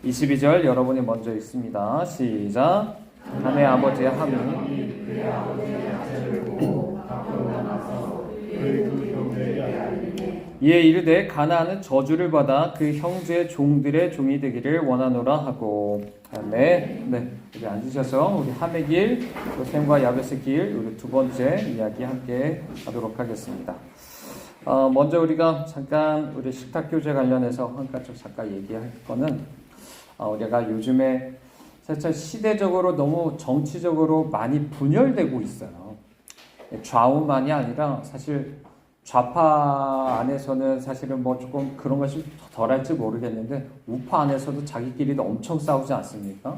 22절 여러분이 먼저 읽습니다. 시작. 하나의 아버지의 함이 이에 이르되 가나안은 저주를 받아 그 형제 종들의 종이 되기를 원하노라 하고. 네, 우리 앉으셔서 우리 함의 길, 또 셈과 야벳의 길, 우리 두 번째 이야기 함께 하도록 하겠습니다. 먼저 우리가 잠깐 우리 식탁교제 관련해서 한 가지 잠깐 얘기할 거는, 우리가 요즘에 사실 시대적으로 너무 정치적으로 많이 분열되고 있어요. 좌우만이 아니라 사실 좌파 안에서는 사실은 뭐 조금 그런 것이 덜할지 모르겠는데 우파 안에서도 자기끼리도 엄청 싸우지 않습니까?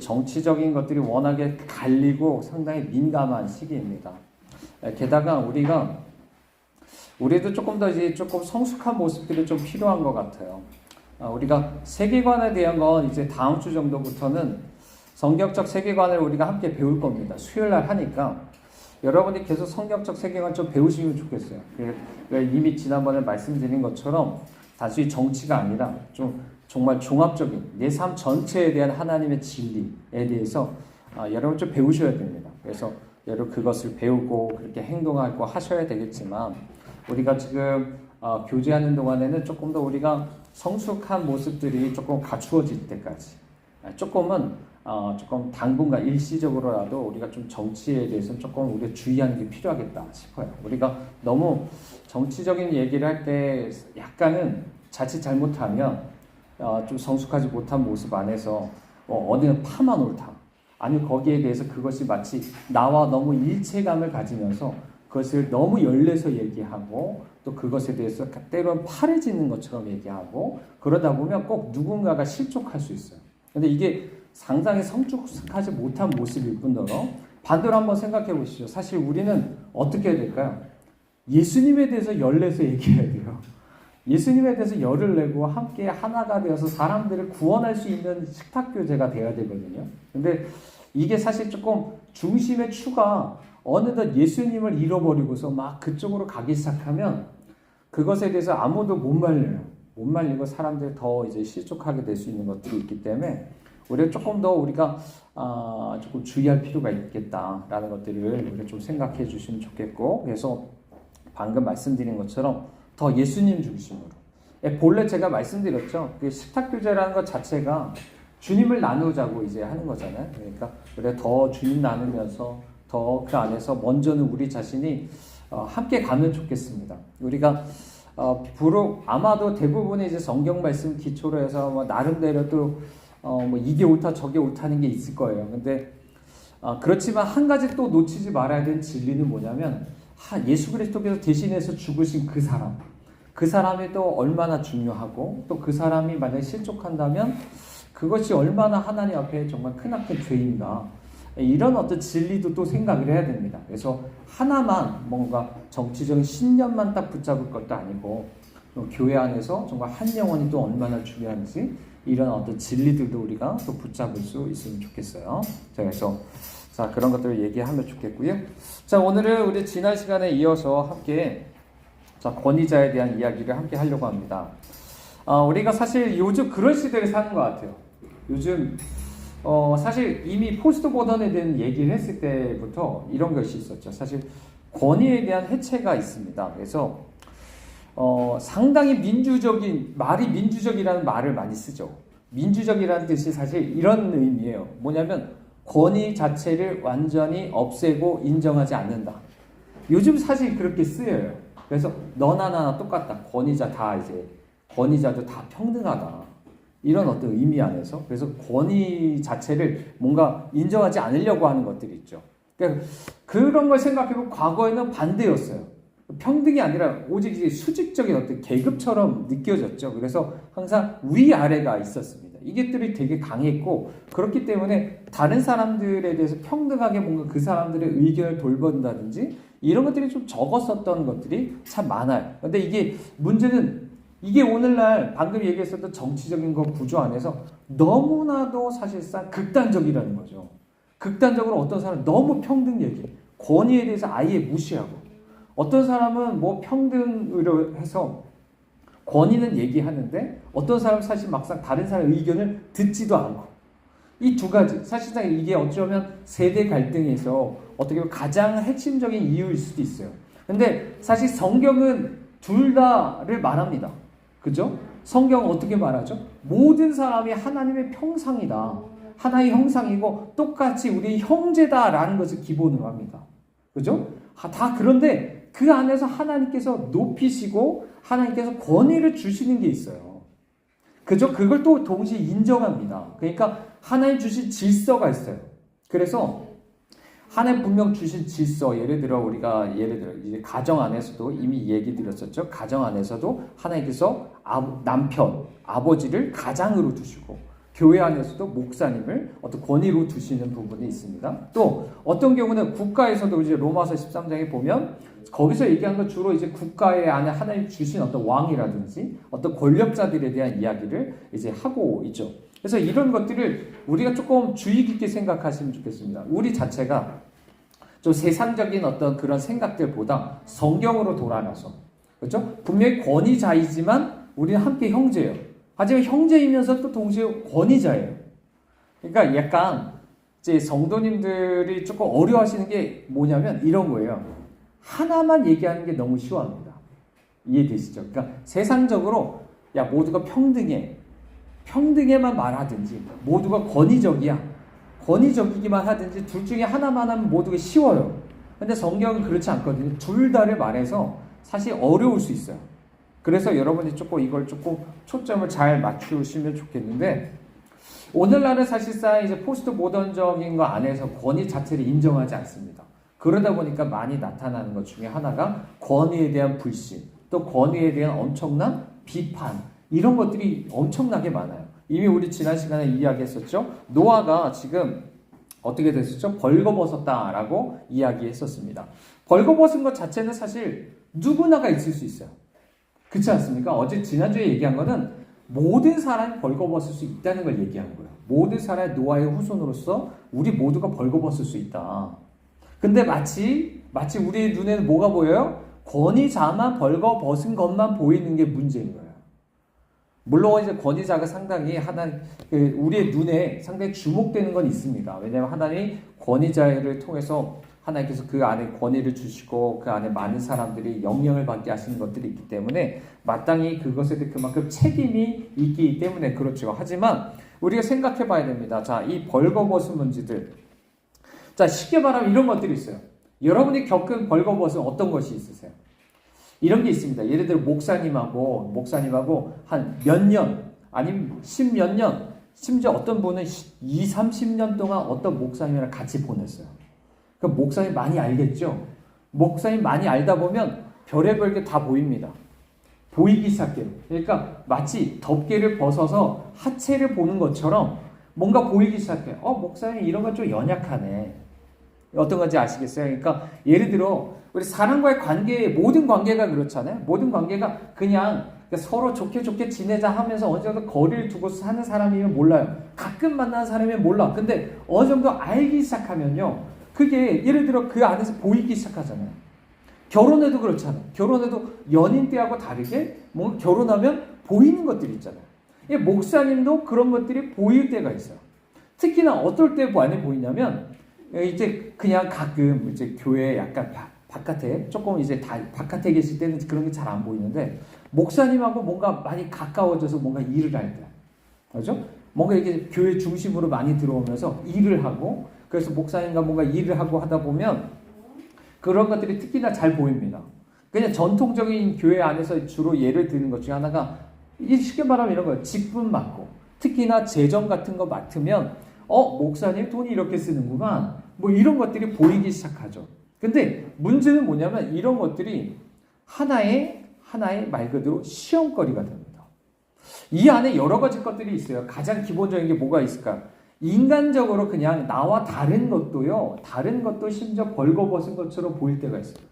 정치적인 것들이 워낙에 갈리고 상당히 민감한 시기입니다. 게다가 우리도 조금 더 이제 조금 성숙한 모습들이 좀 필요한 것 같아요. 우리가 세계관에 대한 건 이제 다음 주 정도부터는 성경적 세계관을 우리가 함께 배울 겁니다. 수요일 날 하니까 여러분이 계속 성경적 세계관 좀 배우시면 좋겠어요. 이미 지난번에 말씀드린 것처럼 단순히 정치가 아니라 좀 정말 종합적인 내 삶 전체에 대한 하나님의 진리에 대해서 여러분 좀 배우셔야 됩니다. 그래서 여러분 그것을 배우고 그렇게 행동하고 하셔야 되겠지만, 우리가 지금 교제하는 동안에는 조금 더 우리가 성숙한 모습들이 조금 갖추어질 때까지 조금 당분간 일시적으로라도 우리가 좀 정치에 대해서는 조금 우리가 주의하는 게 필요하겠다 싶어요. 우리가 너무 정치적인 얘기를 할 때 약간은 자칫 잘못하면 좀 성숙하지 못한 모습 안에서 어디는 파만 옳다, 아니면 거기에 대해서 그것이 마치 나와 너무 일체감을 가지면서 그것을 너무 열내서 얘기하고 또 그것에 대해서 때로는 팔을 짓는 것처럼 얘기하고 그러다 보면 꼭 누군가가 실족할 수 있어요. 근데 이게 상당히 성숙하지 못한 모습일 뿐더러 반대로 한번 생각해 보시죠. 사실 우리는 어떻게 해야 될까요? 예수님에 대해서 열내서 얘기해야 돼요. 예수님에 대해서 열을 내고 함께 하나가 되어서 사람들을 구원할 수 있는 식탁교제가 되어야 되거든요. 근데 이게 사실 조금 중심의 추가 어느덧 예수님을 잃어버리고서 막 그쪽으로 가기 시작하면 그것에 대해서 아무도 못 말려요. 못 말리고 사람들이 더 이제 실족하게 될 수 있는 것들이 있기 때문에 우리가 조금 더 우리가 조금 주의할 필요가 있겠다라는 것들을 우리가 좀 생각해 주시면 좋겠고, 그래서 방금 말씀드린 것처럼 더 예수님 중심으로. 본래 제가 말씀드렸죠. 그 식탁교제라는 것 자체가 주님을 나누자고 이제 하는 거잖아요. 그러니까 그래 더 주님 나누면서 더 그 안에서 먼저는 우리 자신이 함께 가면 좋겠습니다. 우리가 아마도 대부분의 이제 성경 말씀 기초로 해서 뭐 나름대로 또 뭐 이게 옳다 저게 옳다는 게 있을 거예요. 근데 그렇지만 한 가지 또 놓치지 말아야 되는 진리는 뭐냐면 예수 그리스도께서 대신해서 죽으신 그 사람이 또 얼마나 중요하고 또 그 사람이 만약에 실족한다면 그것이 얼마나 하나님 앞에 정말 크나큰 죄인가, 이런 어떤 진리도 또 생각을 해야 됩니다. 그래서 하나만 뭔가 정치적인 신념만 딱 붙잡을 것도 아니고 교회 안에서 정말 한 영혼이 또 얼마나 중요한지 이런 어떤 진리들도 우리가 또 붙잡을 수 있으면 좋겠어요. 그래서 그런 것들을 얘기하면 좋겠고요. 오늘은 우리 지난 시간에 이어서 함께 권위자에 대한 이야기를 함께 하려고 합니다. 우리가 사실 요즘 그런 시대를 사는 것 같아요. 요즘 사실 이미 포스트 모던에 대한 얘기를 했을 때부터 이런 것이 있었죠. 사실 권위에 대한 해체가 있습니다. 그래서 상당히 말이 민주적이라는 말을 많이 쓰죠. 민주적이라는 뜻이 사실 이런 의미예요. 뭐냐면 권위 자체를 완전히 없애고 인정하지 않는다. 요즘 사실 그렇게 쓰여요. 그래서 너나 나나 똑같다. 권위자도 다 평등하다. 이런 어떤 의미 안에서. 그래서 권위 자체를 뭔가 인정하지 않으려고 하는 것들이 있죠. 그러니까 그런 걸 생각해보면 과거에는 반대였어요. 평등이 아니라 오직 이제 수직적인 어떤 계급처럼 느껴졌죠. 그래서 항상 위아래가 있었습니다. 이것들이 되게 강했고, 그렇기 때문에 다른 사람들에 대해서 평등하게 뭔가 그 사람들의 의견을 돌본다든지 이런 것들이 좀 적었었던 것들이 참 많아요. 근데 이게 문제는 이게 오늘날 방금 얘기했었던 정치적인 거 구조 안에서 너무나도 사실상 극단적이라는 거죠. 극단적으로 어떤 사람은 너무 평등 얘기, 권위에 대해서 아예 무시하고, 어떤 사람은 뭐 평등으로 해서 권위는 얘기하는데 어떤 사람은 사실 막상 다른 사람의 의견을 듣지도 않고, 이 두 가지 사실상 이게 어쩌면 세대 갈등에서 어떻게 보면 가장 핵심적인 이유일 수도 있어요. 근데 사실 성경은 둘 다를 말합니다. 그죠? 성경은 어떻게 말하죠? 모든 사람이 하나님의 형상이다. 하나의 형상이고 똑같이 우리 형제다라는 것을 기본으로 합니다. 그죠? 다 그런데 그 안에서 하나님께서 높이시고 하나님께서 권위를 주시는 게 있어요. 그죠? 그걸 또 동시에 인정합니다. 그러니까 하나님 주신 질서가 있어요. 그래서 하나님 분명 주신 질서, 예를 들어 이제 가정 안에서도 이미 얘기 드렸었죠. 가정 안에서도 하나님께서 남편, 아버지를 가장으로 두시고, 교회 안에서도 목사님을 어떤 권위로 두시는 부분이 있습니다. 또 어떤 경우는 국가에서도 이제 로마서 13장에 보면 거기서 얘기한 건 주로 이제 국가의 안에 하나님 주신 어떤 왕이라든지 어떤 권력자들에 대한 이야기를 이제 하고 있죠. 그래서 이런 것들을 우리가 조금 주의 깊게 생각하시면 좋겠습니다. 우리 자체가 좀 세상적인 어떤 그런 생각들보다 성경으로 돌아가서, 그렇죠? 분명히 권위자이지만 우리는 함께 형제예요. 하지만 형제이면서 또 동시에 권위자예요. 그러니까 약간 이제 성도님들이 조금 어려워하시는 게 뭐냐면 이런 거예요. 하나만 얘기하는 게 너무 쉬워합니다. 이해되시죠? 그러니까 세상적으로 야 모두가 평등해. 평등에만 말하든지 모두가 권위적이기만 하든지 둘 중에 하나만 하면 모두가 쉬워요. 근데 성경은 그렇지 않거든요. 둘 다를 말해서 사실 어려울 수 있어요. 그래서 여러분이 이걸 조금 초점을 잘 맞추시면 좋겠는데, 오늘날은 사실상 이제 포스트 모던적인 거 안에서 권위 자체를 인정하지 않습니다. 그러다 보니까 많이 나타나는 것 중에 하나가 권위에 대한 불신, 또 권위에 대한 엄청난 비판, 이런 것들이 엄청나게 많아요. 이미 우리 지난 시간에 이야기했었죠. 노아가 지금 어떻게 됐었죠? 벌거벗었다라고 이야기했었습니다. 벌거벗은 것 자체는 사실 누구나가 있을 수 있어요. 그렇지 않습니까? 어제 지난주에 얘기한 거는 모든 사람이 벌거벗을 수 있다는 걸 얘기한 거예요. 모든 사람의 노아의 후손으로서 우리 모두가 벌거벗을 수 있다. 근데 마치 우리의 눈에는 뭐가 보여요? 권위자만 벌거벗은 것만 보이는 게 문제인 거예요. 물론 이제 권위자가 상당히 우리의 눈에 상당히 주목되는 건 있습니다. 왜냐하면 하나님이 권위자를 통해서 하나님께서 그 안에 권위를 주시고 그 안에 많은 사람들이 영향을 받게 하시는 것들이 있기 때문에 마땅히 그것에 대해 그만큼 책임이 있기 때문에 그렇죠. 하지만 우리가 생각해 봐야 됩니다. 자, 이 벌거벗은 문제들. 자, 쉽게 말하면 이런 것들이 있어요. 여러분이 겪은 벌거벗은 어떤 것이 있으세요? 이런 게 있습니다. 예를 들어 목사님하고 한 몇 년, 아니면 10몇 년, 심지어 어떤 분은 20, 30년 동안 어떤 목사님이랑 같이 보냈어요. 그럼 목사님 많이 알겠죠? 목사님 많이 알다 보면 별의별 게 다 보입니다. 보이기 시작해요. 그러니까 마치 덮개를 벗어서 하체를 보는 것처럼 뭔가 보이기 시작해요. 목사님 이런 건 좀 연약하네. 어떤 건지 아시겠어요? 그러니까 예를 들어 우리 사람과의 모든 관계가 그렇잖아요. 모든 관계가 그냥 서로 좋게 지내자 하면서 어느 정도 거리를 두고 사는 사람이면 몰라요. 가끔 만나는 사람이면 몰라. 근데 어느 정도 알기 시작하면요, 그게 예를 들어 그 안에서 보이기 시작하잖아요. 결혼해도 그렇잖아요. 결혼해도 연인 때하고 다르게 뭔가 결혼하면 보이는 것들이 있잖아요. 목사님도 그런 것들이 보일 때가 있어요. 특히나 어떨 때 많이 보이냐면 이제 그냥 가끔 이제 교회 약간 바깥에 조금 이제 바깥에 계실 때는 그런 게 잘 안 보이는데 목사님하고 뭔가 많이 가까워져서 뭔가 일을 할 때, 그렇죠? 뭔가 이게 교회 중심으로 많이 들어오면서 일을 하고, 그래서 목사님과 뭔가 일을 하고 하다 보면 그런 것들이 특히나 잘 보입니다. 그냥 전통적인 교회 안에서 주로 예를 드는 것 중에 하나가 쉽게 말하면 이런 거예요. 직분 맡고, 특히나 재정 같은 거 맡으면 목사님 돈이 이렇게 쓰는구만, 뭐 이런 것들이 보이기 시작하죠. 근데 문제는 뭐냐면 이런 것들이 하나의 말 그대로 시험거리가 됩니다. 이 안에 여러 가지 것들이 있어요. 가장 기본적인 게 뭐가 있을까? 인간적으로 그냥 나와 다른 것도 심지어 벌거벗은 것처럼 보일 때가 있어요.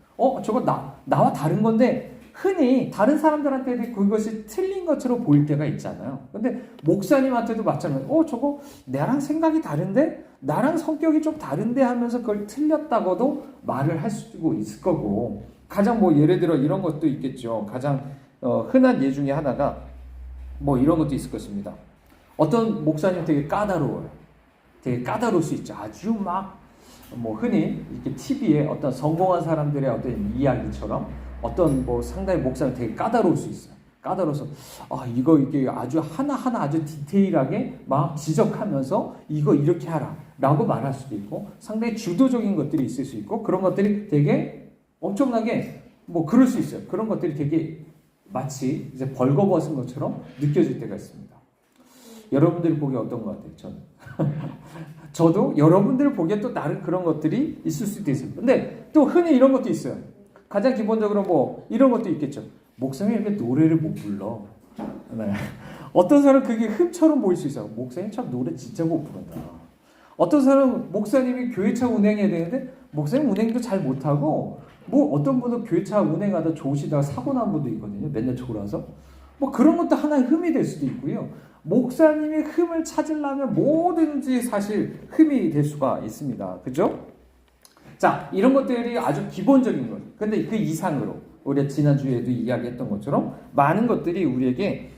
저거 나와 다른 건데 흔히 다른 사람들한테는 그것이 틀린 것처럼 보일 때가 있잖아요. 근데 목사님한테도 마찬가지로 저거 나랑 생각이 다른데? 나랑 성격이 좀 다른데 하면서 그걸 틀렸다고도 말을 할 수 있을 거고, 가장 예를 들어 이런 것도 있겠죠. 가장 흔한 예 중에 하나가 뭐 이런 것도 있을 것입니다. 어떤 목사님 되게 까다로워요. 되게 까다로울 수 있죠. 아주 막 뭐 흔히 이렇게 TV에 어떤 성공한 사람들의 어떤 이야기처럼 어떤 뭐 상당히 목사님 되게 까다로울 수 있어요. 까다로워서 이게 아주 하나하나 아주 디테일하게 막 지적하면서 이거 이렇게 하라 라고 말할 수도 있고, 상당히 주도적인 것들이 있을 수 있고, 그런 것들이 되게 엄청나게 뭐 그럴 수 있어요. 그런 것들이 되게 마치 이제 벌거벗은 것처럼 느껴질 때가 있습니다. 여러분들이 보기에 어떤 것 같아요? 저는 저도 여러분들 보기에 또 다른 그런 것들이 있을 수도 있어요. 근데 또 흔히 이런 것도 있어요. 가장 기본적으로 뭐 이런 것도 있겠죠. 목사님이 왜 노래를 못 불러? 네. 어떤 사람은 그게 흠처럼 보일 수 있어요. 목사님 참 노래 진짜 못 부른다. 어떤 사람은 목사님이 교회차 운행해야 되는데 목사님 운행도 잘 못하고, 뭐 어떤 분은 교회차 운행하다 좋으시다가 사고 난 분도 있거든요. 맨날 졸아서. 뭐 그런 것도 하나의 흠이 될 수도 있고요. 목사님이 흠을 찾으려면 뭐든지 사실 흠이 될 수가 있습니다. 그죠? 자, 이런 것들이 아주 기본적인 것. 근데 그 이상으로 우리가 지난주에도 이야기했던 것처럼 많은 것들이 우리에게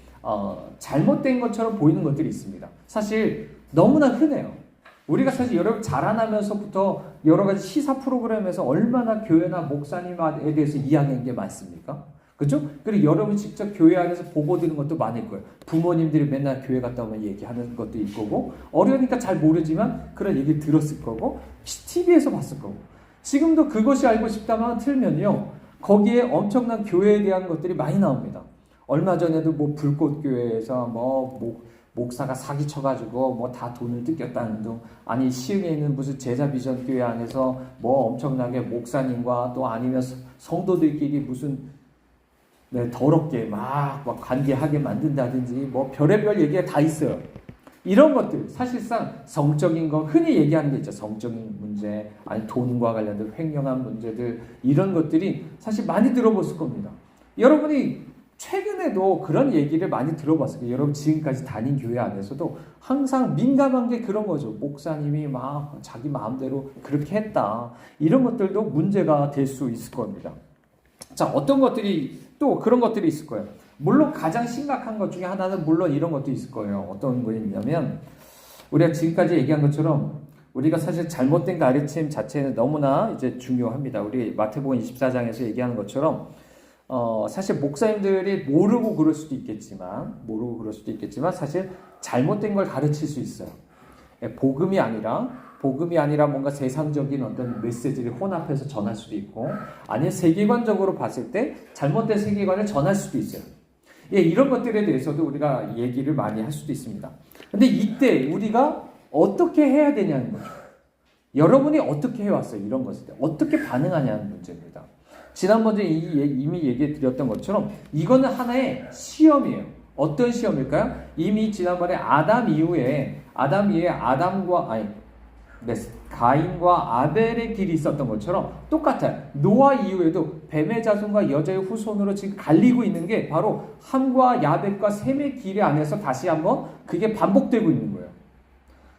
잘못된 것처럼 보이는 것들이 있습니다. 사실 너무나 흔해요. 우리가 사실 여러분 자라나면서부터 여러 가지 시사 프로그램에서 얼마나 교회나 목사님에 대해서 이야기한 게 많습니까? 그죠? 그리고 여러분 직접 교회 안에서 보고 들은 것도 많을 거예요. 부모님들이 맨날 교회 갔다 오면 얘기하는 것도 있을 거고, 어려우니까 잘 모르지만 그런 얘기 들었을 거고, TV에서 봤을 거고. 지금도 그것이 알고 싶다만 틀면요, 거기에 엄청난 교회에 대한 것들이 많이 나옵니다. 얼마 전에도 뭐 불꽃교회에서 목사가 사기쳐가지고 뭐 다 돈을 뜯겼다는 둥, 아니 시흥에 있는 무슨 제자 비전 교회 안에서 뭐 엄청나게 목사님과 또 아니면 성도들끼리 무슨 더럽게 막 관계하게 만든다든지 뭐 별의별 얘기가 다 있어요. 이런 것들 사실상 성적인 거 흔히 얘기하는 게 있죠. 성적인 문제, 아니 돈과 관련된 횡령한 문제들, 이런 것들이 사실 많이 들어봤을 겁니다. 여러분이 최근에도 그런 얘기를 많이 들어봤을 거예요. 여러분 지금까지 다닌 교회 안에서도 항상 민감한 게 그런 거죠. 목사님이 막 자기 마음대로 그렇게 했다. 이런 것들도 문제가 될 수 있을 겁니다. 자, 어떤 것들이 또 그런 것들이 있을 거예요. 물론 가장 심각한 것 중에 하나는 물론 이런 것도 있을 거예요. 어떤 거냐면 우리가 지금까지 얘기한 것처럼 우리가 사실 잘못된 가르침 자체는 너무나 이제 중요합니다. 우리 마태복음 24장에서 얘기하는 것처럼 사실 목사님들이 모르고 그럴 수도 있겠지만 사실 잘못된 걸 가르칠 수 있어요. 복음이 아니라 뭔가 세상적인 어떤 메시지를 혼합해서 전할 수도 있고, 아니면 세계관적으로 봤을 때 잘못된 세계관을 전할 수도 있어요. 이런 것들에 대해서도 우리가 얘기를 많이 할 수도 있습니다. 근데 이때 우리가 어떻게 해야 되냐는 거죠. 여러분이 어떻게 해왔어요? 이런 것을 어떻게 반응하냐는 문제입니다. 지난번에 이미 얘기해 드렸던 것처럼 이거는 하나의 시험이에요. 어떤 시험일까요? 이미 지난번에 가인과 아벨의 길이 있었던 것처럼 똑같아요. 노아 이후에도 뱀의 자손과 여자의 후손으로 지금 갈리고 있는 게 바로 함과 야벳과 셈의 길 안에서 다시 한번 그게 반복되고 있는 거예요.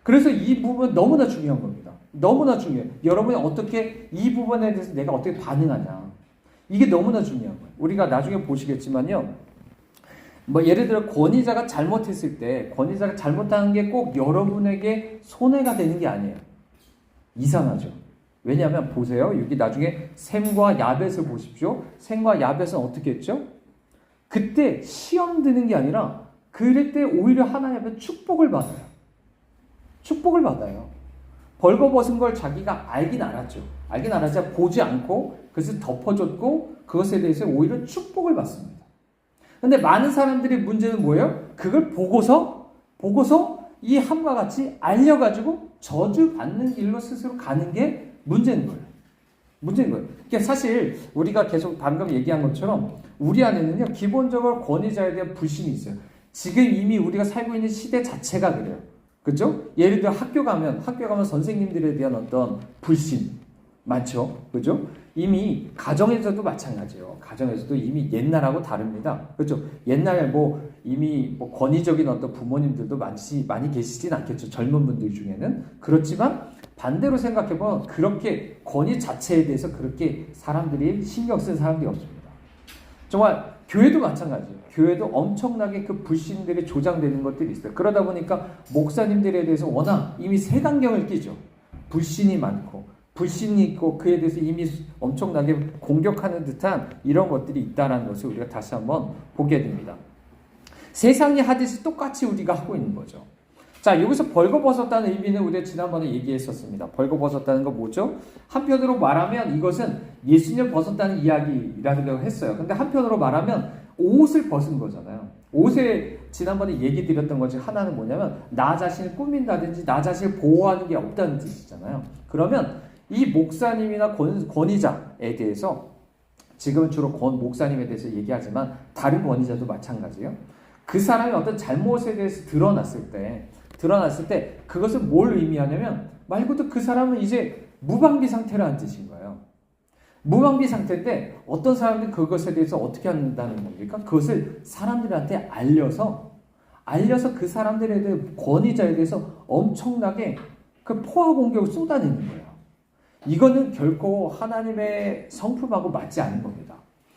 그래서 이 부분은 너무나 중요한 겁니다. 너무나 중요해요. 여러분이 어떻게 이 부분에 대해서 내가 어떻게 반응하냐. 이게 너무나 중요한 거예요. 우리가 나중에 보시겠지만요. 뭐 예를 들어 권위자가 잘못했을 때 권위자가 잘못한 게 꼭 여러분에게 손해가 되는 게 아니에요. 이상하죠. 왜냐하면 보세요. 여기 나중에 셈과 야벳을 보십시오. 셈과 야벳은 어떻게 했죠? 그때 시험 드는 게 아니라 그럴 때 오히려 하나님의 축복을 받아요. 축복을 받아요. 벌거벗은 걸 자기가 알긴 알았죠. 알긴 알았지만 보지 않고 그것을 덮어줬고 그것에 대해서 오히려 축복을 받습니다. 근데 많은 사람들의 문제는 뭐예요? 그걸 보고서 이 함과 같이 알려가지고 저주받는 길로 스스로 가는 게 문제인 거예요. 그러니까 사실 우리가 계속 방금 얘기한 것처럼 우리 안에는요, 기본적으로 권위자에 대한 불신이 있어요. 지금 이미 우리가 살고 있는 시대 자체가 그래요. 그죠? 예를 들어 학교 가면 선생님들에 대한 어떤 불신 많죠. 그죠? 이미 가정에서도 마찬가지예요. 가정에서도 이미 옛날하고 다릅니다. 그렇죠? 옛날에 이미 권위적인 어떤 부모님들도 많이 계시진 않겠죠. 젊은 분들 중에는. 그렇지만 반대로 생각해보면 그렇게 권위 자체에 대해서 그렇게 사람들이 신경 쓴 사람들이 없습니다. 정말 교회도 마찬가지예요. 교회도 엄청나게 그 불신들이 조장되는 것들이 있어요. 그러다 보니까 목사님들에 대해서 워낙 이미 색안경을 끼죠. 불신이 많고 불신이 있고 그에 대해서 이미 엄청나게 공격하는 듯한 이런 것들이 있다는 것을 우리가 다시 한번 보게 됩니다. 세상이 하듯이 똑같이 우리가 하고 있는 거죠. 자, 여기서 벌거벗었다는 의미는 우리가 지난번에 얘기했었습니다. 벌거벗었다는 건 뭐죠? 한편으로 말하면 이것은 예수님을 벗었다는 이야기라고 했어요. 근데 한편으로 말하면 옷을 벗은 거잖아요. 옷에 지난번에 얘기 드렸던 것 중 하나는 뭐냐면 나 자신을 꾸민다든지 나 자신을 보호하는 게 없다는 뜻이잖아요. 그러면 이 목사님이나 권위자에 대해서 지금은 주로 목사님에 대해서 얘기하지만 다른 권위자도 마찬가지예요. 그 사람이 어떤 잘못에 대해서 드러났을 때 그것은 뭘 의미하냐면 말 그대로 그 사람은 이제 무방비 상태라는 뜻인 거예요. 무방비 상태인데 어떤 사람들이 그것에 대해서 어떻게 한다는 겁니까? 그것을 사람들한테 알려서 그 사람들에 대해 권위자에 대해서 엄청나게 그 포화 공격을 쏟아내는 거예요. 이거는 결코 하나님의 성품하고 맞지 않는 겁니다.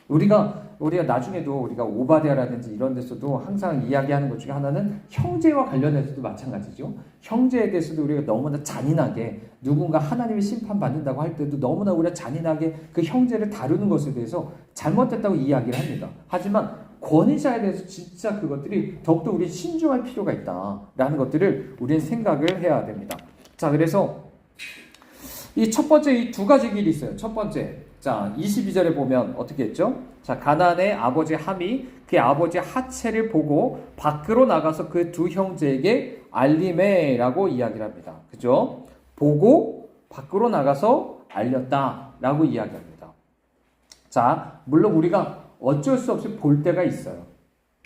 우리가 나중에도 우리가 오바댜라든지 이런 데서도 항상 이야기하는 것 중에 하나는 형제와 관련해서도 마찬가지죠. 형제에 대해서도 우리가 너무나 잔인하게 누군가 하나님의 심판받는다고 할 때도 너무나 우리가 잔인하게 그 형제를 다루는 것에 대해서 잘못됐다고 이야기를 합니다. 하지만 권위자에 대해서 진짜 그것들이 더욱더 우리 신중할 필요가 있다라는 것들을 우리는 생각을 해야 됩니다. 자, 그래서 이 첫 번째 이 두 가지 길이 있어요. 첫 번째, 자 22절에 보면 어떻게 했죠? 자, 가나안의 아버지 함이 그의 아버지 하체를 보고 밖으로 나가서 그 두 형제에게 알림해라고 이야기를 합니다. 그죠? 보고 밖으로 나가서 알렸다라고 이야기합니다. 자, 물론 우리가 어쩔 수 없이 볼 때가 있어요.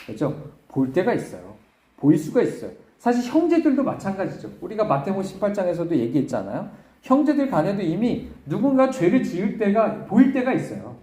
그렇죠? 볼 때가 있어요. 보일 수가 있어요. 사실 형제들도 마찬가지죠. 우리가 마태복음 18장에서도 얘기했잖아요. 형제들 간에도 이미 누군가 죄를 지을 때가 보일 때가 있어요.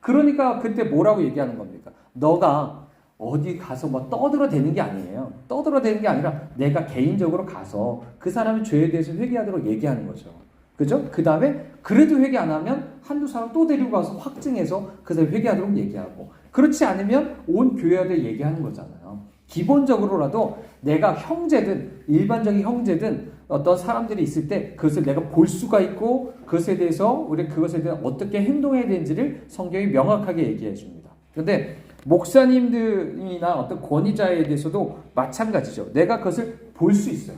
그러니까 그때 뭐라고 얘기하는 겁니까? 너가 어디 가서 뭐 떠들어대는 게 아니에요. 떠들어대는 게 아니라 내가 개인적으로 가서 그 사람의 죄에 대해서 회개하도록 얘기하는 거죠. 그죠? 그 다음에 그래도 회개 안 하면 한두 사람 또 데리고 가서 확증해서 그 사람 회개하도록 얘기하고, 그렇지 않으면 온 교회들 얘기하는 거잖아요. 기본적으로라도 내가 형제든 일반적인 형제든 어떤 사람들이 있을 때 그것을 내가 볼 수가 있고 그것에 대해서 우리 그것에 대해 어떻게 행동해야 되는지를 성경이 명확하게 얘기해 줍니다. 그런데 목사님들이나 어떤 권위자에 대해서도 마찬가지죠. 내가 그것을 볼 수 있어요.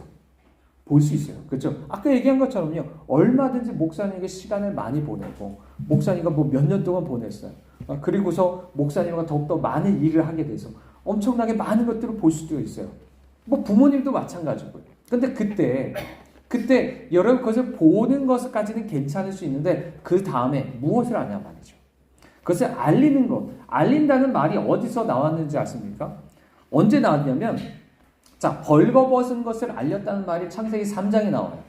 볼 수 있어요. 그렇죠? 아까 얘기한 것처럼요. 얼마든지 목사님에게 시간을 많이 보내고 목사님과 뭐 몇 년 동안 보냈어요. 그리고서 목사님과 더욱더 많은 일을 하게 돼서 엄청나게 많은 것들을 볼 수도 있어요. 뭐 부모님도 마찬가지고요. 근데 그때 여러분 그것을 보는 것까지는 괜찮을 수 있는데 그 다음에 무엇을 하냐 말이죠. 그것을 알리는 것. 알린다는 말이 어디서 나왔는지 아십니까? 언제 나왔냐면 자, 벌거벗은 것을 알렸다는 말이 창세기 3장에 나와요.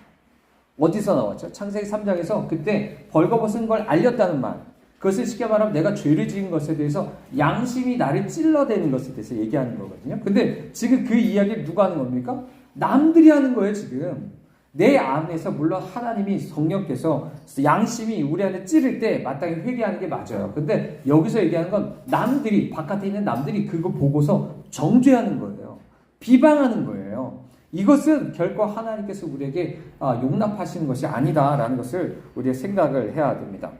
어디서 나왔죠? 창세기 3장에서 그때 벌거벗은 걸 알렸다는 말. 그것을 쉽게 말하면 내가 죄를 지은 것에 대해서 양심이 나를 찔러대는 것에 대해서 얘기하는 거거든요. 근데 지금 그 이야기를 누가 하는 겁니까? 남들이 하는 거예요, 지금. 내 안에서 물론 하나님이 성령께서 양심이 우리 안에 찌를 때 마땅히 회개하는 게 맞아요. 근데 여기서 얘기하는 건 남들이, 바깥에 있는 남들이 그거 보고서 정죄하는 거예요. 비방하는 거예요. 이것은 결코 하나님께서 우리에게 용납하시는 것이 아니다라는 것을 우리가 생각을 해야 됩니다.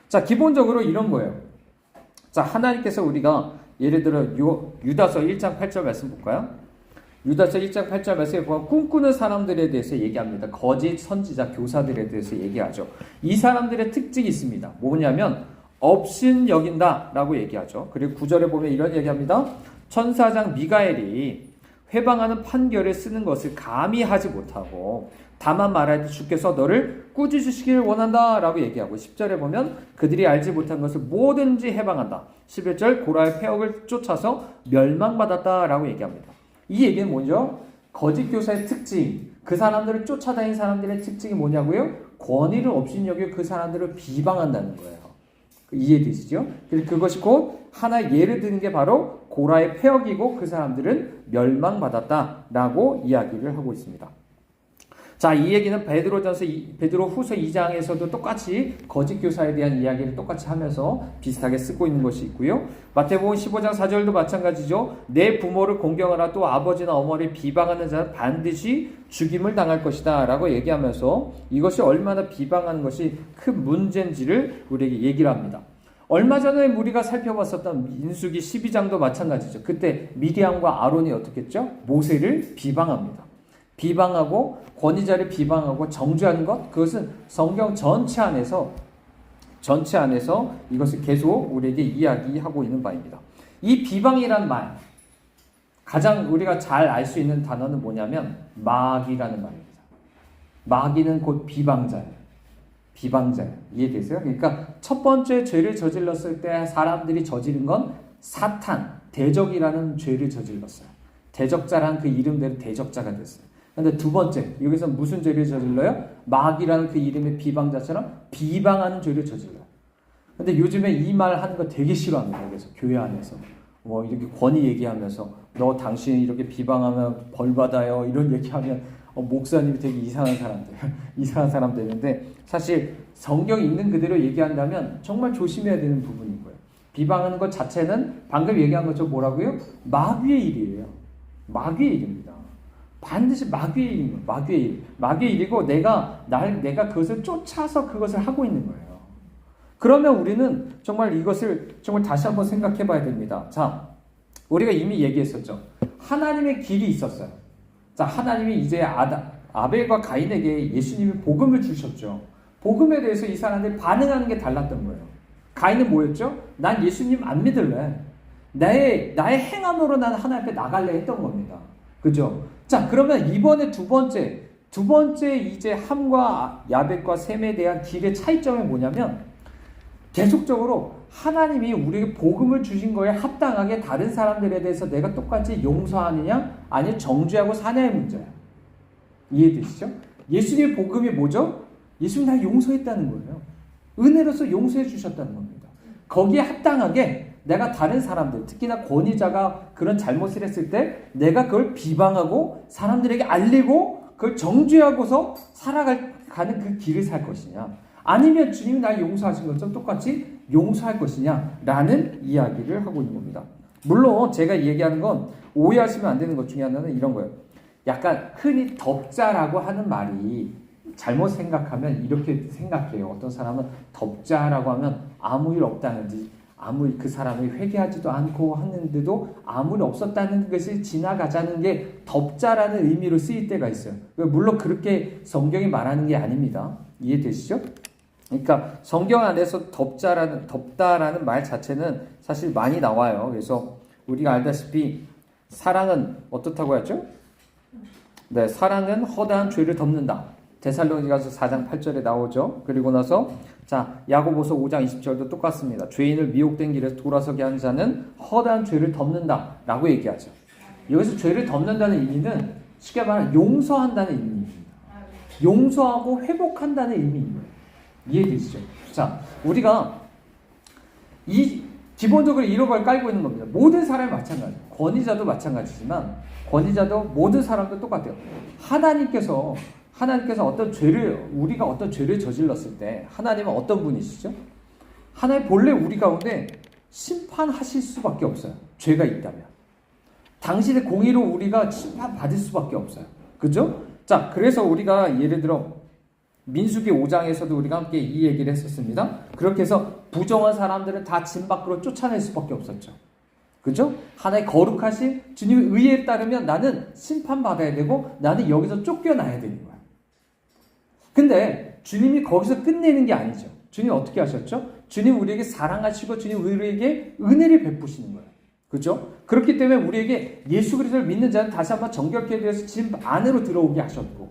자, 기본적으로 이런 거예요. 자, 하나님께서 우리가 예를 들어 유다서 1장 8절 말씀 볼까요? 유다서 1장 8절 말씀에 보면 꿈꾸는 사람들에 대해서 얘기합니다. 거짓 선지자 교사들에 대해서 얘기하죠. 이 사람들의 특징이 있습니다. 뭐냐면 업신여긴다 라고 얘기하죠. 그리고 9절에 보면 이런 얘기합니다. 천사장 미가엘이 회방하는 판결을 쓰는 것을 감히 하지 못하고 다만 말할 때 주께서 너를 꾸짖으시기를 원한다 라고 얘기하고 10절에 보면 그들이 알지 못한 것을 뭐든지 해방한다. 11절 고라의 폐역을 쫓아서 멸망받았다 라고 얘기합니다. 이 얘기는 뭐죠? 거짓 교사의 특징, 그 사람들을 쫓아다니는 사람들의 특징이 뭐냐고요? 권위를 업신여기고 그 사람들을 비방한다는 거예요. 이해되시죠? 그것이 곧 하나의 예를 드는 게 바로 고라의 폐역이고 그 사람들은 멸망받았다라고 이야기를 하고 있습니다. 자, 이 얘기는 베드로후서 2장에서도 똑같이 거짓 교사에 대한 이야기를 똑같이 하면서 비슷하게 쓰고 있는 것이 있고요. 마태복음 15장 4절도 마찬가지죠. 내 부모를 공경하라, 또 아버지나 어머니를 비방하는 자는 반드시 죽임을 당할 것이다 라고 얘기하면서 이것이 얼마나 비방하는 것이 큰 문제인지를 우리에게 얘기를 합니다. 얼마 전에 우리가 살펴봤었던 민수기 12장도 마찬가지죠. 그때 미디안과 아론이 어떻게 했죠? 모세를 비방합니다. 비방하고 권위자를 비방하고 정죄하는 것, 그것은 성경 전체 안에서 이것을 계속 우리에게 이야기하고 있는 바입니다. 이 비방이란 말, 가장 우리가 잘 알 수 있는 단어는 뭐냐면 마귀라는 말입니다. 마귀는 곧 비방자예요. 이해되세요? 그러니까 첫 번째 죄를 저질렀을 때 사람들이 저지른 건 사탄, 대적이라는 죄를 저질렀어요. 대적자라는 그 이름대로 대적자가 됐어요. 근데 두 번째, 여기서 무슨 죄를 저질러요? 마귀라는 그 이름의 비방자처럼 비방하는 죄를 저질러요. 근데 요즘에 이 말 하는 거 되게 싫어합니다. 그래서 교회 안에서 이렇게 권위 얘기하면서 너 당신이 이렇게 비방하면 벌 받아요 이런 얘기하면 목사님이 되게 이상한 사람 되는데, 사실 성경 있는 그대로 얘기한다면 정말 조심해야 되는 부분인 거예요. 비방하는 것 자체는 방금 얘기한 것처럼 뭐라고요? 마귀의 일이에요. 마귀의 일입니다. 반드시 마귀의 일이에요. 마귀의 일이고 내가 그것을 쫓아서 그것을 하고 있는 거예요. 그러면 우리는 정말 이것을 정말 다시 한번 생각해 봐야 됩니다. 자, 우리가 이미 얘기했었죠. 하나님의 길이 있었어요. 자, 하나님이 이제 아벨과 가인에게 예수님이 복음을 주셨죠. 복음에 대해서 이 사람들이 반응하는 게 달랐던 거예요. 가인은 뭐였죠? 난 예수님 안 믿을래. 나의 행함으로 난 하나님 앞에 나갈래 했던 겁니다. 그죠? 자, 그러면 이번에 두 번째 이제 함과 야벳과 셈에 대한 길의 차이점이 뭐냐면, 계속적으로 하나님이 우리에게 복음을 주신 거에 합당하게 다른 사람들에 대해서 내가 똑같이 용서하느냐 아니면 정죄하고 사냐의 문제야. 이해되시죠? 예수님의 복음이 뭐죠? 예수님 날 용서했다는 거예요. 은혜로서 용서해 주셨다는 겁니다. 거기에 합당하게 내가 다른 사람들, 특히나 권위자가 그런 잘못을 했을 때 내가 그걸 비방하고 사람들에게 알리고 그걸 정죄하고서 살아가는 그 길을 살 것이냐, 아니면 주님이 날 용서하신 것처럼 똑같이 용서할 것이냐 라는 이야기를 하고 있는 겁니다. 물론 제가 얘기하는 건 오해하시면 안 되는 것 중에 하나는 이런 거예요. 약간 흔히 덥자라고 하는 말이 잘못 생각하면 이렇게 생각해요. 어떤 사람은 덥자라고 하면 아무 일 없다는지, 아무 그 사람이 회개하지도 않고 하는데도 아무 일 없었다는 것이 지나가자는 게 덥자라는 의미로 쓰일 때가 있어요. 물론 그렇게 성경이 말하는 게 아닙니다. 이해되시죠? 그러니까 성경 안에서 덥다라는 말 자체는 사실 많이 나와요. 그래서 우리가 알다시피 사랑은 어떻다고 했죠? 네, 사랑은 허다한 죄를 덮는다. 데살로니가서 4장 8절에 나오죠. 그리고 나서 자, 야고보서 5장 20절도 똑같습니다. 죄인을 미혹된 길에서 돌아서게 하는 자는 허다한 죄를 덮는다 라고 얘기하죠. 여기서 죄를 덮는다는 의미는 쉽게 말하면 용서한다는 의미입니다. 용서하고 회복한다는 의미입니다. 이해되시죠? 자, 우리가 기본적으로 이런 걸 깔고 있는 겁니다. 모든 사람이 마찬가지예요. 권위자도 마찬가지지만, 권위자도 모든 사람도 똑같아요. 하나님께서 우리가 어떤 죄를 저질렀을 때 하나님은 어떤 분이시죠? 하나님 본래 우리 가운데 심판하실 수밖에 없어요. 죄가 있다면. 당신의 공의로 우리가 심판받을 수밖에 없어요. 그죠? 자, 그래서 우리가 예를 들어 민수기 5장에서도 우리가 함께 이 얘기를 했었습니다. 그렇게 해서 부정한 사람들은 다 진 밖으로 쫓아낼 수밖에 없었죠. 그죠? 하나의 거룩하신 주님의 의에 따르면 나는 심판받아야 되고 나는 여기서 쫓겨나야 되는 거야. 근데 주님이 거기서 끝내는 게 아니죠. 주님 어떻게 하셨죠? 주님 우리에게 사랑하시고 주님 우리에게 은혜를 베푸시는 거예요. 그죠? 그렇기 때문에 우리에게 예수 그리스도를 믿는 자는 다시 한번 정결케 되어서 집 안으로 들어오게 하셨고,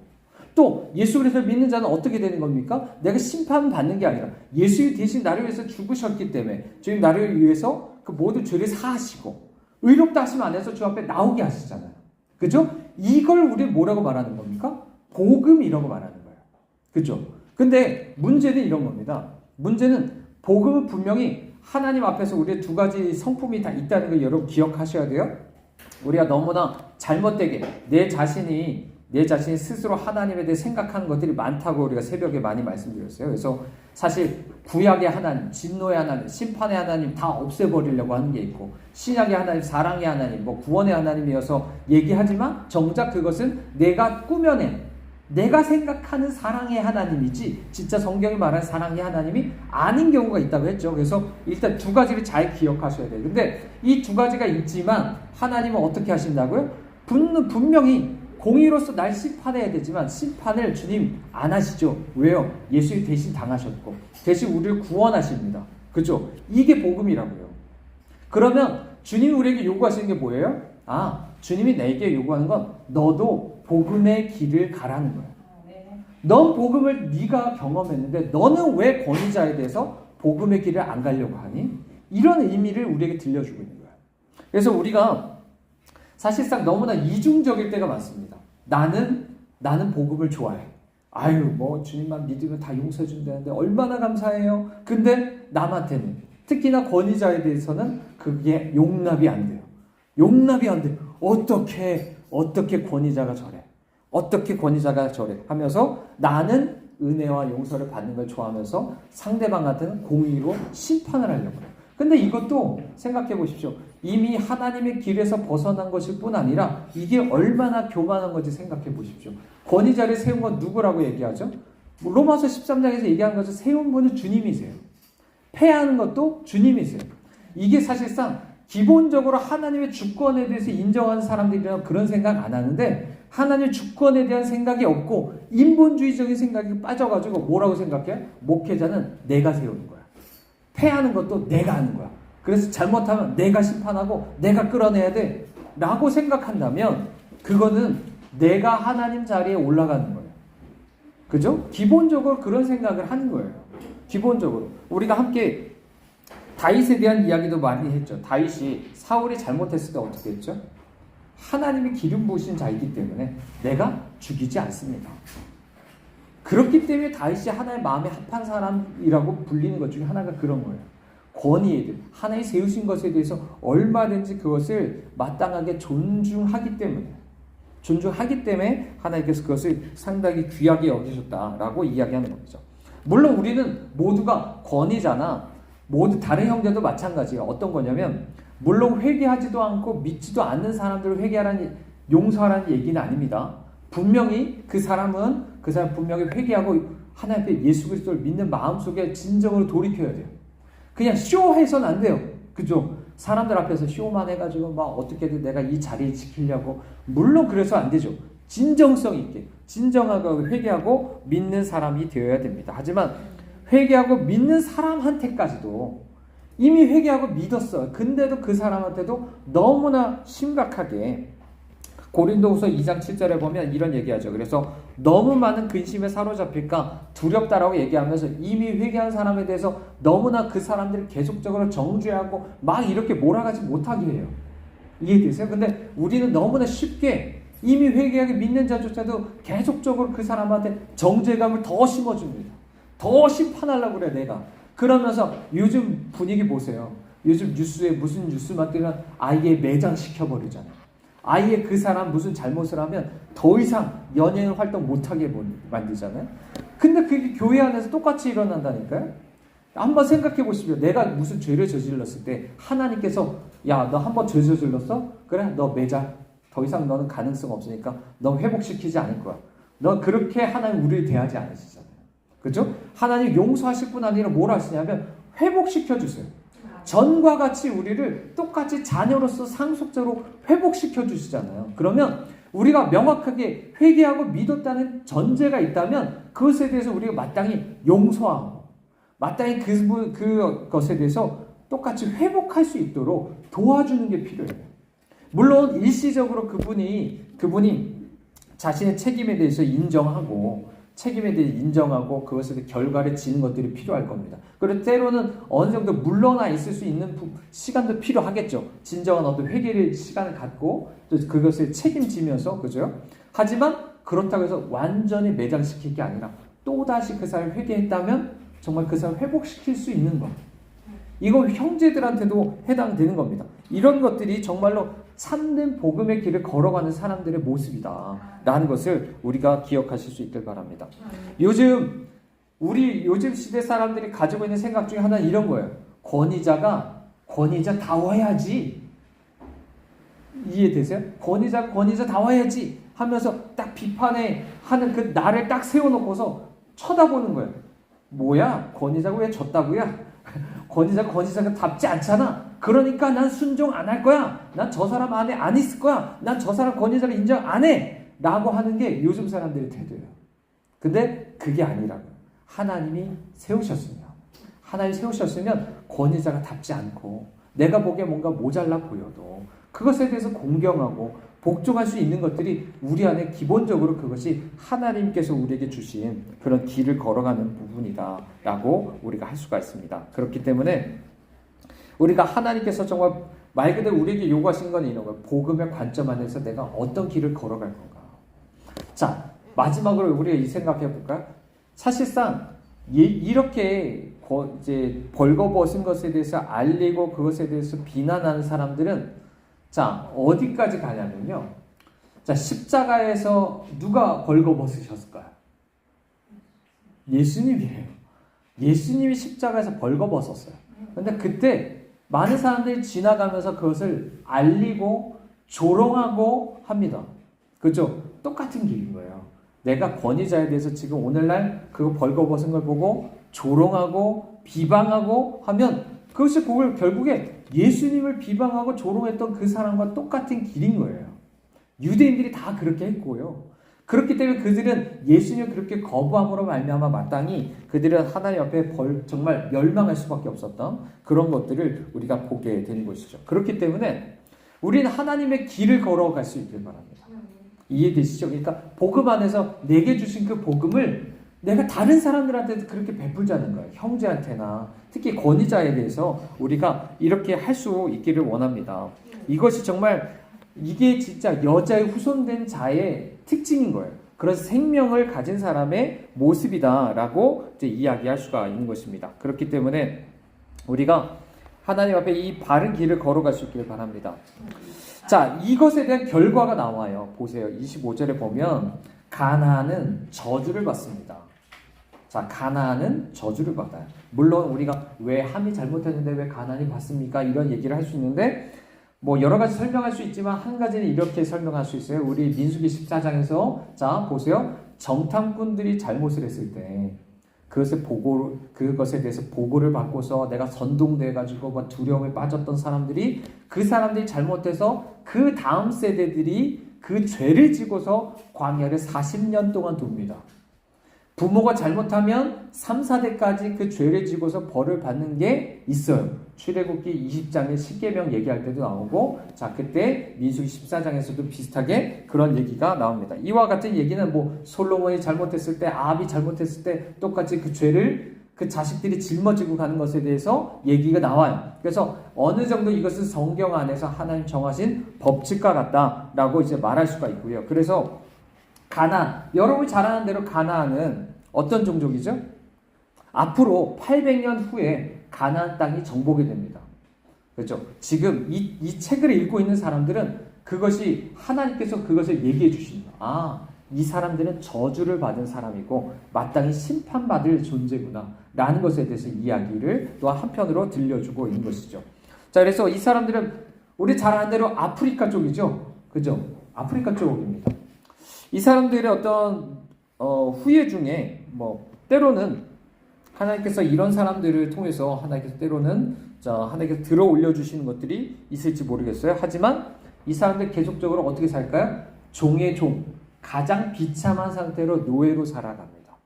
또 예수 그리스도를 믿는 자는 어떻게 되는 겁니까? 내가 심판받는 게 아니라 예수 대신 나를 위해서 죽으셨기 때문에 주님 나를 위해서 그 모든 죄를 사하시고 의롭다 하심 안에서 주 앞에 나오게 하시잖아요. 그죠? 이걸 우리 뭐라고 말하는 겁니까? 복음이라고 말하는 거예요. 그죠? 근데 문제는 이런 겁니다. 문제는 복음은 분명히 하나님 앞에서 우리의 두 가지 성품이 다 있다는 걸 여러분 기억하셔야 돼요. 우리가 너무나 잘못되게 내 자신이 내 자신이 스스로 하나님에 대해 생각하는 것들이 많다고 우리가 새벽에 많이 말씀드렸어요. 그래서 사실 구약의 하나님, 진노의 하나님, 심판의 하나님 다 없애버리려고 하는 게 있고, 신약의 하나님, 사랑의 하나님, 구원의 하나님이어서 얘기하지만 정작 그것은 내가 꾸며낸, 내가 생각하는 사랑의 하나님이지 진짜 성경이 말하는 사랑의 하나님이 아닌 경우가 있다고 했죠. 그래서 일단 두 가지를 잘 기억하셔야 돼요. 근데 이 두 가지가 있지만 하나님은 어떻게 하신다고요? 분명히 공의로서 날 심판해야 되지만 심판을 주님 안 하시죠. 왜요? 예수님 대신 당하셨고 대신 우리를 구원하십니다. 그죠? 이게 복음이라고요. 그러면 주님이 우리에게 요구하시는 게 뭐예요? 주님이 내게 요구하는 건 너도 복음의 길을 가라는 거예요. 넌 복음을 네가 경험했는데 너는 왜 권위자에 대해서 복음의 길을 안 가려고 하니? 이런 의미를 우리에게 들려주고 있는 거예요. 그래서 우리가 사실상 너무나 이중적일 때가 많습니다. 나는 복음을 좋아해. 주님만 믿으면 다 용서해 준다는데 얼마나 감사해요. 근데 남한테는, 특히나 권위자에 대해서는 그게 용납이 안 돼요. 용납이 안 돼요. 어떻게 권위자가 저래? 어떻게 권위자가 저래? 하면서 나는 은혜와 용서를 받는 걸 좋아하면서 상대방한테는 공의로 심판을 하려고 해요. 근데 이것도 생각해 보십시오. 이미 하나님의 길에서 벗어난 것일 뿐 아니라 이게 얼마나 교만한 건지 생각해 보십시오. 권위자를 세운 건 누구라고 얘기하죠? 로마서 13장에서 얘기한 것은 세운 분은 주님이세요. 패하는 것도 주님이세요. 이게 사실상 기본적으로 하나님의 주권에 대해서 인정하는 사람들이라면 그런 생각 안 하는데 하나님의 주권에 대한 생각이 없고 인본주의적인 생각이 빠져가지고 뭐라고 생각해? 목회자는 내가 세우는 거야. 패하는 것도 내가 하는 거야. 그래서 잘못하면 내가 심판하고 내가 끌어내야 돼 라고 생각한다면 그거는 내가 하나님 자리에 올라가는 거예요. 그죠? 기본적으로 그런 생각을 하는 거예요. 기본적으로. 우리가 함께 다윗에 대한 이야기도 많이 했죠. 다윗이 사울이 잘못했을 때 어떻게 했죠? 하나님이 기름 부으신 자이기 때문에 내가 죽이지 않습니다. 그렇기 때문에 다윗이 하나님의 마음에 합한 사람이라고 불리는 것 중에 하나가 그런 거예요. 권위에 대해 하나님 세우신 것에 대해서 얼마든지 그것을 마땅하게 존중하기 때문에 하나님께서 그것을 상당히 귀하게 여기셨다라고 이야기하는 거죠. 물론 우리는 모두가 권위자나 모두 다른 형제도 마찬가지예요. 어떤 거냐면 물론 회개하지도 않고 믿지도 않는 사람들을 용서하라는 얘기는 아닙니다. 분명히 그 사람 분명히 회개하고 하나님 앞에 예수 그리스도를 믿는 마음속에 진정으로 돌이켜야 돼요. 그냥 쇼해서는 안 돼요. 그죠? 사람들 앞에서 쇼만 해가지고 막 어떻게든 내가 이 자리를 지키려고. 물론 그래서 안 되죠. 진정성 있게 진정하고 회개하고 믿는 사람이 되어야 됩니다. 하지만 회개하고 믿는 사람한테까지도 이미 회개하고 믿었어요. 근데도 그 사람한테도 너무나 심각하게 고린도후서 2장 7절에 보면 이런 얘기하죠. 그래서 너무 많은 근심에 사로잡힐까 두렵다라고 얘기하면서 이미 회개한 사람에 대해서 너무나 그 사람들을 계속적으로 정죄하고 막 이렇게 몰아가지 못하게 해요. 이해되세요? 근데 우리는 너무나 쉽게 이미 회개하게 믿는 자조차도 계속적으로 그 사람한테 정죄감을 더 심어줍니다. 더 심판하려고 그래 내가. 그러면서 요즘 분위기 보세요. 요즘 뉴스에 무슨 뉴스만 뜨면 아예 매장시켜버리잖아요. 아예 그 사람 무슨 잘못을 하면 더 이상 연예인 활동 못하게 만들잖아요. 근데 그게 교회 안에서 똑같이 일어난다니까요. 한번 생각해 보십시오. 내가 무슨 죄를 저질렀을 때 하나님께서 야, 너 한번 죄 저질렀어? 그래, 너 매장. 더 이상 너는 가능성 없으니까 너 회복시키지 않을 거야. 너 그렇게 하나님 우리를 대하지 않으시잖아요. 그죠? 하나님 용서하실 뿐 아니라 뭘 하시냐면 회복시켜 주세요. 전과 같이 우리를 똑같이 자녀로서 상속적으로 회복시켜 주시잖아요. 그러면 우리가 명확하게 회개하고 믿었다는 전제가 있다면 그것에 대해서 우리가 마땅히 용서하고 마땅히 그것에 대해서 똑같이 회복할 수 있도록 도와주는 게 필요해요. 물론 일시적으로 그분이 자신의 책임에 대해서 인정하고 그것에 대해 결과를 지는 것들이 필요할 겁니다. 그리고 때로는 어느 정도 물러나 있을 수 있는 시간도 필요하겠죠. 진정한 어떤 회개의 시간을 갖고 또 그것을 책임지면서, 그죠? 하지만 그렇다고 해서 완전히 매장시킬 게 아니라 또다시 그 사람을 회개했다면 정말 그 사람을 회복시킬 수 있는 것. 이거 형제들한테도 해당되는 겁니다. 이런 것들이 정말로 참된 복음의 길을 걸어가는 사람들의 모습이다 라는 것을 우리가 기억하실 수 있길 바랍니다. 요즘 시대 사람들이 가지고 있는 생각 중에 하나는 이런 거예요. 권위자다워야지. 이해되세요? 권위자다워야지 하면서 딱 비판에 하는 그 나를 딱 세워놓고서 쳐다보는 거예요. 뭐야? 권위자가 왜 졌다고요? 권위자가 답지 않잖아. 그러니까 난 순종 안 할 거야. 난 저 사람 안에 안 있을 거야. 난 저 사람 권위자를 인정 안 해. 라고 하는 게 요즘 사람들의 태도예요. 근데 그게 아니라고요. 하나님이 세우셨으면 권위자가 답지 않고 내가 보기에 뭔가 모자라 보여도 그것에 대해서 공경하고 복종할 수 있는 것들이 우리 안에 기본적으로 그것이 하나님께서 우리에게 주신 그런 길을 걸어가는 부분이다 라고 우리가 할 수가 있습니다. 그렇기 때문에 우리가 하나님께서 정말 말 그대로 우리에게 요구하신 건 이런 거예요. 복음의 관점 안에서 내가 어떤 길을 걸어갈 건가. 자, 마지막으로 우리가 이 생각해 볼까요? 사실상 이렇게 이제 벌거벗은 것에 대해서 알리고 그것에 대해서 비난하는 사람들은 자, 어디까지 가냐면요. 자, 십자가에서 누가 벌거벗으셨을까요? 예수님이에요. 예수님이 십자가에서 벌거벗었어요. 근데 그때 많은 사람들이 지나가면서 그것을 알리고 조롱하고 합니다. 그죠? 똑같은 길인 거예요. 내가 권위자에 대해서 지금 오늘날 그거 벌거벗은 걸 보고 조롱하고 비방하고 하면 그것이 그걸 결국에 예수님을 비방하고 조롱했던 그 사람과 똑같은 길인 거예요. 유대인들이 다 그렇게 했고요. 그렇기 때문에 그들은 예수님을 그렇게 거부함으로 말미암아 마땅히 그들은 하나님 앞에 정말 멸망할 수밖에 없었던 그런 것들을 우리가 보게 되는 것이죠. 그렇기 때문에 우리는 하나님의 길을 걸어갈 수 있길 바랍니다. 이해되시죠? 그러니까 복음 안에서 내게 주신 그 복음을 내가 다른 사람들한테도 그렇게 베풀자는 거예요. 형제한테나 특히 권위자에 대해서 우리가 이렇게 할 수 있기를 원합니다. 이것이 정말 이게 진짜 여자의 후손된 자의 특징인 거예요. 그래서 생명을 가진 사람의 모습이다라고 이제 이야기할 수가 있는 것입니다. 그렇기 때문에 우리가 하나님 앞에 이 바른 길을 걸어갈 수 있기를 바랍니다. 자, 이것에 대한 결과가 나와요. 보세요. 25절에 보면 가나안은 저주를 받습니다. 자, 가나안은 저주를 받아요. 물론 우리가 왜 함이 잘못했는데 왜 가나안이 받습니까? 이런 얘기를 할 수 있는데 뭐 여러 가지 설명할 수 있지만 한 가지는 이렇게 설명할 수 있어요. 우리 민수기 14장에서 자, 보세요. 정탐꾼들이 잘못을 했을 때 그것에 대해서 보고를 받고서 내가 선동돼 가지고 막 두려움에 빠졌던 사람들이 그 사람들이 잘못해서 그 다음 세대들이 그 죄를 지고서 광야를 40년 동안 돕니다. 부모가 잘못하면 3, 4대까지 그 죄를 지고서 벌을 받는 게 있어요. 출애굽기 20장에 십계명 얘기할 때도 나오고, 자, 그때 민수기 14장에서도 비슷하게 그런 얘기가 나옵니다. 이와 같은 얘기는 뭐 솔로몬이 잘못했을 때, 아합이 잘못했을 때 똑같이 그 죄를 그 자식들이 짊어지고 가는 것에 대해서 얘기가 나와요. 그래서 어느 정도 이것은 성경 안에서 하나님 정하신 법칙과 같다라고 이제 말할 수가 있고요. 그래서 가나안, 여러분이 잘 아는 대로 가나안은 어떤 종족이죠? 앞으로 800년 후에 가나안 땅이 정복이 됩니다. 그렇죠? 지금 이 책을 읽고 있는 사람들은 그것이 하나님께서 그것을 얘기해 주십니다. 아, 이 사람들은 저주를 받은 사람이고 마땅히 심판받을 존재구나 라는 것에 대해서 이야기를 또 한편으로 들려주고 있는 것이죠. 자, 그래서 이 사람들은 우리 잘 아는 대로 아프리카 쪽이죠. 그죠? 아프리카 쪽입니다. 이 사람들의 어떤 후예 중에 뭐 때로는 하나님께서 이런 사람들을 통해서 하나님께서 들어 올려 주시는 것들이 있을지 모르겠어요. 하지만 이 사람들 계속적으로 어떻게 살까요? 종의 종, 가장 비참한 상태로 노예로 살아갑니다.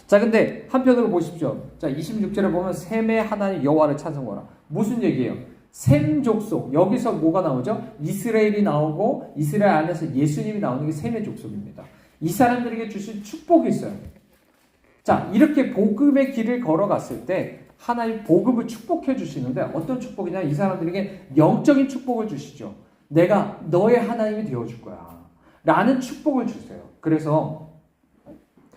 자, 근데 한편으로 보십시오. 자, 26절에 보면 셈의 하나님 여호와를 찬송하라. 무슨 얘기예요? 셈 족속, 여기서 뭐가 나오죠? 이스라엘이 나오고 이스라엘 안에서 예수님이 나오는 게 셈의 족속입니다. 이 사람들에게 주신 축복이 있어요. 자, 이렇게 복음의 길을 걸어갔을 때 하나님 복음을 축복해 주시는데 어떤 축복이냐? 이 사람들에게 영적인 축복을 주시죠. 내가 너의 하나님이 되어줄 거야 라는 축복을 주세요. 그래서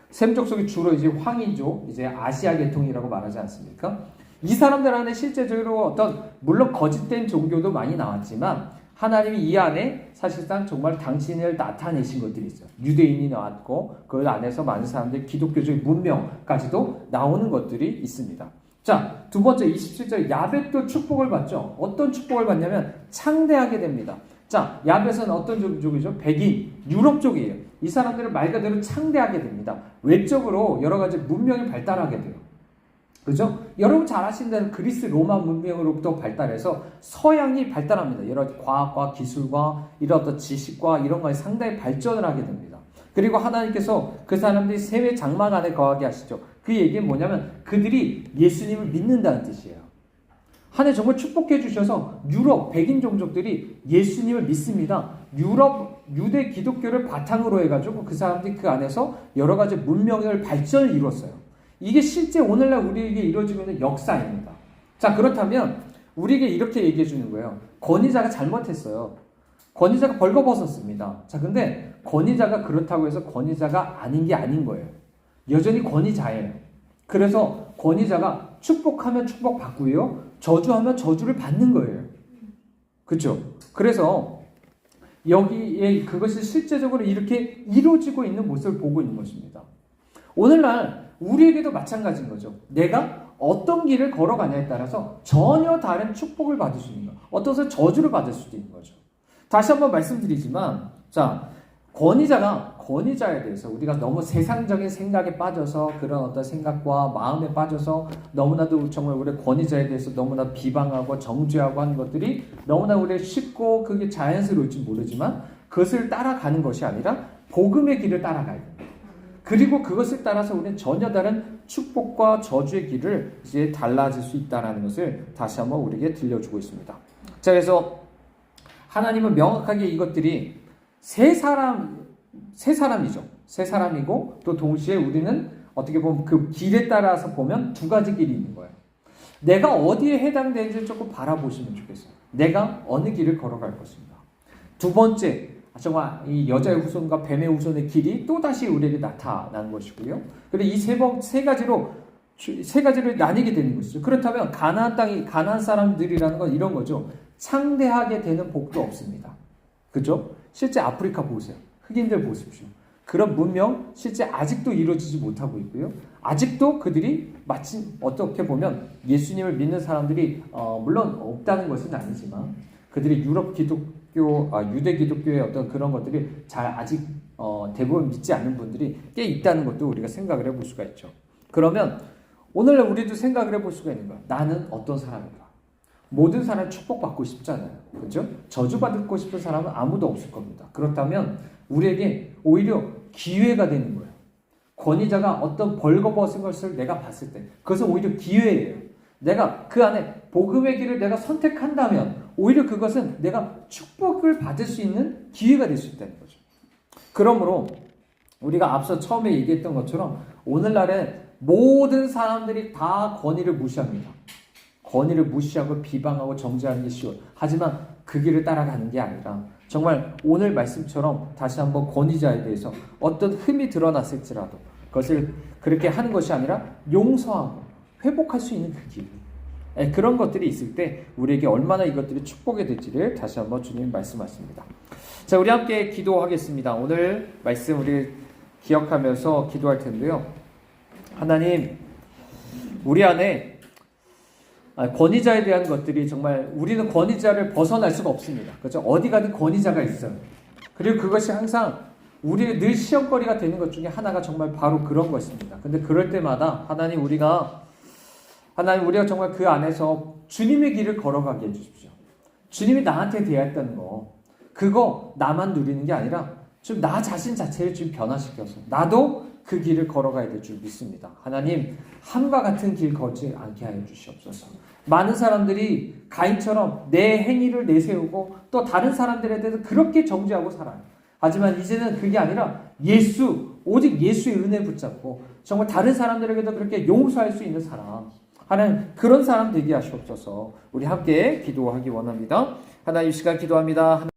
셈 족속이 주로 이제 황인족, 이제 아시아 계통이라고 말하지 않습니까? 이 사람들 안에 실제적으로 물론 거짓된 종교도 많이 나왔지만 하나님이 이 안에 사실상 정말 당신을 나타내신 것들이 있어요. 유대인이 나왔고 그 안에서 많은 사람들이 기독교적 문명까지도 나오는 것들이 있습니다. 자, 두 번째 27절 야벳도 축복을 받죠. 어떤 축복을 받냐면 창대하게 됩니다. 자, 야벳은 어떤 쪽이죠? 백인, 유럽 쪽이에요. 이 사람들은 말 그대로 창대하게 됩니다. 외적으로 여러 가지 문명이 발달하게 돼요. 그죠? 여러분 잘 아시는 그리스 로마 문명으로부터 발달해서 서양이 발달합니다. 여러 과학과 기술과 이런 어떤 지식과 이런 것이 상당히 발전을 하게 됩니다. 그리고 하나님께서 그 사람들이 세계 장막 안에 거하게 하시죠. 그 얘기는 뭐냐면 그들이 예수님을 믿는다는 뜻이에요. 하나님 정말 축복해 주셔서 유럽 백인 종족들이 예수님을 믿습니다. 유럽 유대 기독교를 바탕으로 해가지고 그 사람들이 그 안에서 여러 가지 문명을 발전을 이뤘어요. 이게 실제 오늘날 우리에게 이루어지고 있는 역사입니다. 자, 그렇다면 우리에게 이렇게 얘기해 주는 거예요. 권위자가 잘못했어요. 권위자가 벌거벗었습니다. 자, 근데 권위자가 그렇다고 해서 권위자가 아닌 게 아닌 거예요. 여전히 권위자예요. 그래서 권위자가 축복하면 축복받고요. 저주하면 저주를 받는 거예요. 그렇죠? 그래서 여기에 그것이 실제적으로 이렇게 이루어지고 있는 모습을 보고 있는 것입니다. 오늘날 우리에게도 마찬가지인 거죠. 내가 어떤 길을 걸어가냐에 따라서 전혀 다른 축복을 받을 수 있는 거예요. 어떤 저주를 받을 수도 있는 거죠. 다시 한번 말씀드리지만, 자, 권위자에 대해서 우리가 너무 세상적인 생각에 빠져서 그런 어떤 생각과 마음에 빠져서 너무나도 정말 우리 권위자에 대해서 너무나 비방하고 정죄하고 하는 것들이 너무나 우리 쉽고 그게 자연스러울지 모르지만 그것을 따라가는 것이 아니라 복음의 길을 따라가야 됩니다. 그리고 그것을 따라서 우리는 전혀 다른 축복과 저주의 길을 이제 달라질 수 있다는 것을 다시 한번 우리에게 들려주고 있습니다. 자, 그래서 하나님은 명확하게 이것들이 세 사람이죠. 세 사람이고 또 동시에 우리는 어떻게 보면 그 길에 따라서 보면 두 가지 길이 있는 거예요. 내가 어디에 해당되는지 조금 바라보시면 좋겠어요. 내가 어느 길을 걸어갈 것인가. 두 번째, 정말 이 여자의 후손과 뱀의 후손의 길이 또다시 우리에게 나타나는 것이고요. 그리고 이 세 가지로 나뉘게 되는 것이죠. 그렇다면 가나안 땅이 가나안 사람들이라는 건 이런 거죠. 창대하게 되는 복도 없습니다. 그죠? 실제 아프리카 보세요. 흑인들 보십시오. 그런 문명 실제 아직도 이루어지지 못하고 있고요. 아직도 그들이 마침 어떻게 보면 예수님을 믿는 사람들이 물론 없다는 것은 아니지만 그들이 유대 기독교의 어떤 그런 것들이 잘 아직 대부분 믿지 않는 분들이 꽤 있다는 것도 우리가 생각을 해볼 수가 있죠. 그러면 오늘날 우리도 생각을 해볼 수가 있는 거야. 나는 어떤 사람인가? 모든 사람이 축복받고 싶잖아요. 그렇죠? 저주받고 싶은 사람은 아무도 없을 겁니다. 그렇다면 우리에게 오히려 기회가 되는 거예요. 권위자가 어떤 벌거벗은 것을 내가 봤을 때 그것은 오히려 기회예요. 내가 그 안에 복음의 길을 내가 선택한다면 오히려 그것은 내가 축복을 받을 수 있는 기회가 될 수 있다는 거죠. 그러므로 우리가 앞서 처음에 얘기했던 것처럼 오늘날에 모든 사람들이 다 권위를 무시합니다. 권위를 무시하고 비방하고 정죄하는 게 쉬워요. 하지만 그 길을 따라가는 게 아니라 정말 오늘 말씀처럼 다시 한번 권위자에 대해서 어떤 흠이 드러났을지라도 그것을 그렇게 하는 것이 아니라 용서하고 회복할 수 있는 그 길. 그런 것들이 있을 때 우리에게 얼마나 이것들이 축복이 될지를 다시 한번 주님 말씀하십니다. 자, 우리 함께 기도하겠습니다. 오늘 말씀 우리 기억하면서 기도할 텐데요. 하나님, 우리 안에 권위자에 대한 것들이 정말 우리는 권위자를 벗어날 수가 없습니다. 그렇죠? 어디 가든 권위자가 있어요. 그리고 그것이 항상 우리의 늘 시험거리가 되는 것 중에 하나가 정말 바로 그런 것입니다. 근데 그럴 때마다 하나님 우리가 정말 그 안에서 주님의 길을 걸어가게 해주십시오. 주님이 나한테 대했던 거 그거 나만 누리는 게 아니라 좀 나 자신 자체를 좀 변화시켜서 나도 그 길을 걸어가야 될 줄 믿습니다. 하나님, 함과 같은 길 걷지 않게 하여 주시옵소서. 많은 사람들이 가인처럼 내 행위를 내세우고 또 다른 사람들에 대해서 그렇게 정죄하고 살아요. 하지만 이제는 그게 아니라 오직 예수의 은혜 붙잡고 정말 다른 사람들에게도 그렇게 용서할 수 있는 사람, 하나님 그런 사람 되게 하시옵소서. 우리 함께 기도하기 원합니다. 하나님, 이 시간 기도합니다.